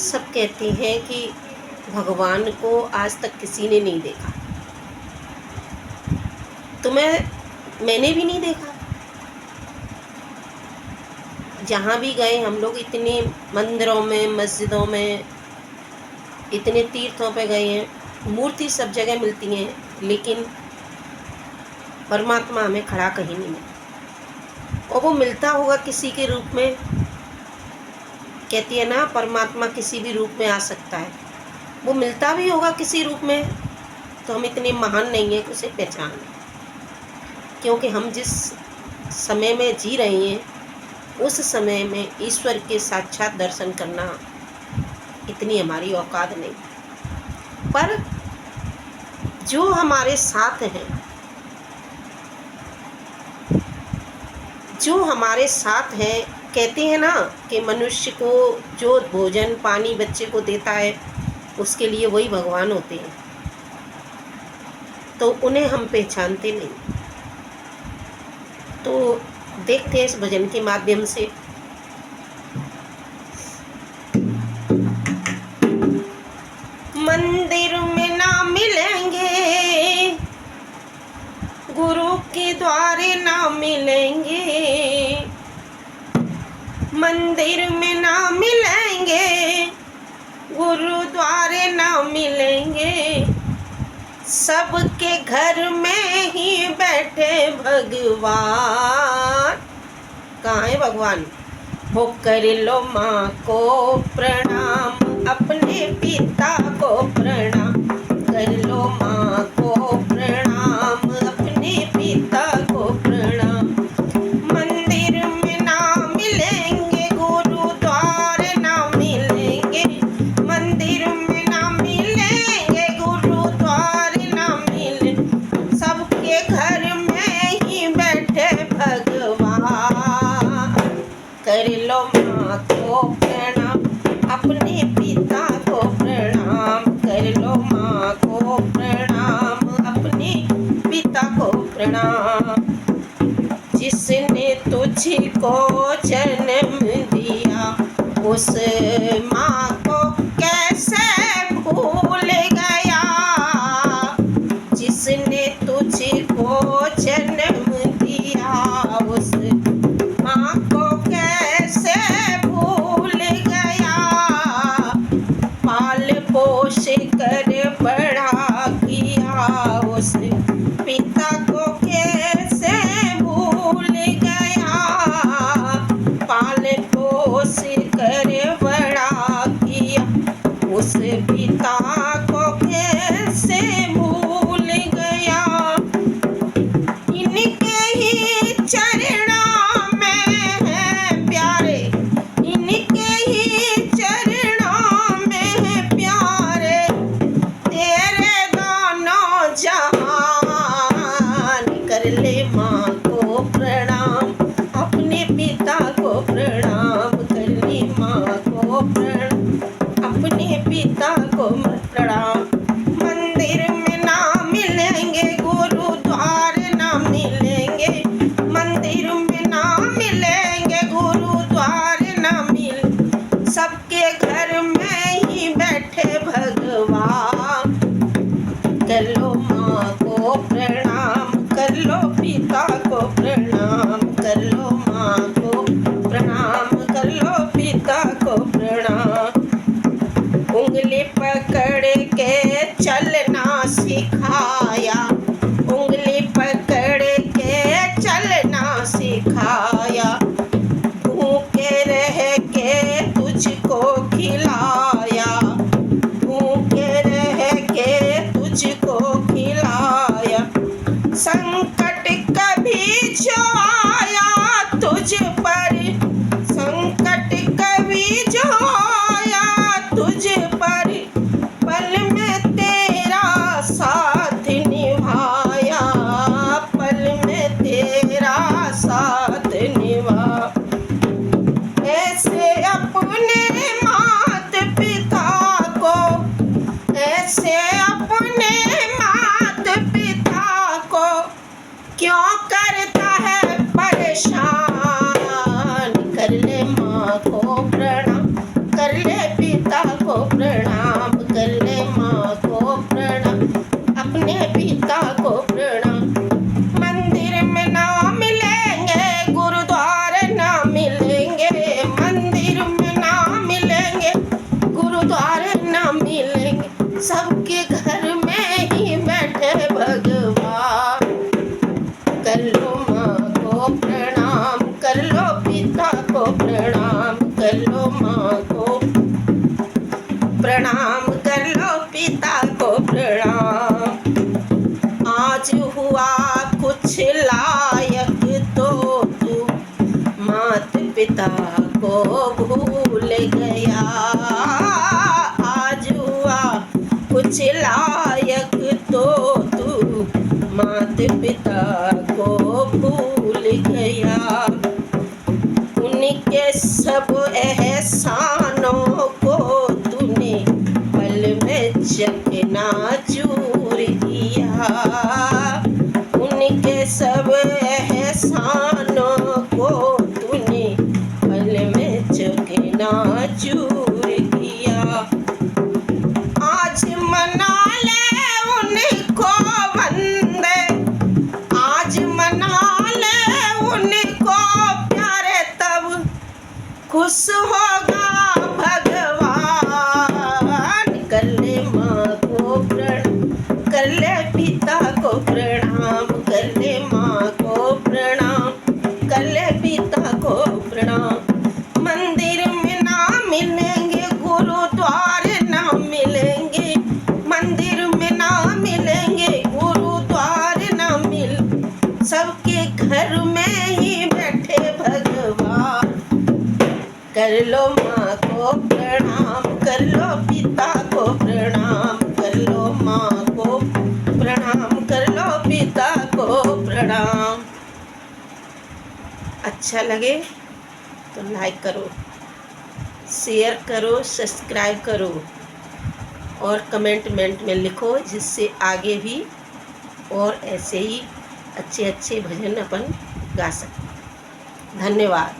सब कहते हैं कि भगवान को आज तक किसी ने नहीं देखा, तो मैंने भी नहीं देखा। जहाँ भी गए हम लोग, इतने मंदिरों में, मस्जिदों में, इतने तीर्थों पे गए हैं, मूर्ति सब जगह मिलती हैं, लेकिन परमात्मा हमें खड़ा कहीं नहीं मिला। और वो मिलता होगा किसी के रूप में। कहती है ना, परमात्मा किसी भी रूप में आ सकता है। वो मिलता भी होगा किसी रूप में, तो हम इतने महान नहीं हैं कि उसे पहचान लें। क्योंकि हम जिस समय में जी रहे हैं, उस समय में ईश्वर के साक्षात दर्शन करना इतनी हमारी औकात नहीं। पर जो हमारे साथ हैं, जो हमारे साथ हैं, कहते हैं ना कि मनुष्य को जो भोजन पानी बच्चे को देता है, उसके लिए वही भगवान होते हैं। तो उन्हें हम पहचानते नहीं। तो देखते हैं इस भजन के माध्यम से। मंदिर में ना मिलेंगे, गुरु के द्वारे ना मिलेंगे। मंदिर में ना मिलेंगे, गुरुद्वारे ना मिलेंगे। सबके घर में ही बैठे भगवान। कहाँ है भगवान? वो कर लो माँ को प्रणाम, अपने पिता को प्रणाम। कर लो माँ को प्रणाम, अपने पिता को प्रणाम। मंदिर में ना मिलेंगे, गुरुद्वारे ना मिलेंगे। मंदिर में ना मिलेंगे, गुरुद्वारे ना मिलेंगे। सबके घर में ही बैठे भगवान। कर लो माँ को प्रणाम, अपने पिता को प्रणाम। कर लो माँ को प्रणाम, अपने पिता को प्रणाम। जिसने तुझको जन्म दिया, उस माँ को कैसे भूल गया। जिसने तुझको जन्म दिया, उस माँ को कैसे भूल गया। पाल पोष कर बड़ा किया, उस पिता को कैसे भूल गया। पाल पोष कर बड़ा किया, उस पिता को कैसे भूल गया। इनके ही चरणों में है प्यारे, इनके ही चरणों में है प्यारे। तेरे दोनों जहान। कर ले माँ को प्रणाम, अपने पिता को प्रणाम। कर ले माँ को प्रणाम, अपने पिता को प्रणाम। मंदिर में ना मिलेंगे, गुरुद्वारे ना मिलेंगे। मंदिर में ना मिलेंगे, गुरुद्वारे ना मिलेंगे। सबके घर में ही बैठे भगवान। कर लो माँ को प्रणाम, कर लो पिता को प्रणाम। कर लो माँ को प्रणाम, कर लो पिता को प्रणाम। उंगली पकड़ के चलना सिखाया, उंगली पकड़ के चलना सिखाया। भूखे रह के तुझको खिलाया, भूखे रह के तुझको खिलाया। संकट कभी जो आया तुझ पर, संकट कभी जो आया तुझ पर, पल में तेरा साथ निभाया। कर लो माँ को प्रणाम, कर लो पिता को प्रणाम। आज हुआ कुछ लायक तो तू मात पिता को भूल गया। आज हुआ कुछ लायक तो तू मात पिता को भूल गया। उनके सब एहसानों को तूने पल में चकनाचूर किया। उनके सब एहसानों को तूने पल में चकनाचूर किया। आज मना ले उनको वंदे, आज मना ले उनको प्यारे, तब खुश होगा भगवान। कर ले माँ को प्रणाम, कर ले पिता को प्रणाम, कर ले माँ को प्रणाम, कर ले पिता को प्रणाम। मंदिर में ना मिलेंगे, गुरुद्वारे ना मिलेंगे, मंदिर में ना मिलेंगे, गुरुद्वारे ना मिल, सबके घर में ही बैठे भगवान। कर लो माँ को प्रणाम, कर लो पिता को प्रणाम, कर लो माँ को प्रणाम, कर लो पिता को प्रणाम। अच्छा लगे तो लाइक करो, शेयर करो, सब्सक्राइब करो और कमेंट में लिखो, जिससे आगे भी और ऐसे ही अच्छे अच्छे भजन अपन गा सकें। धन्यवाद।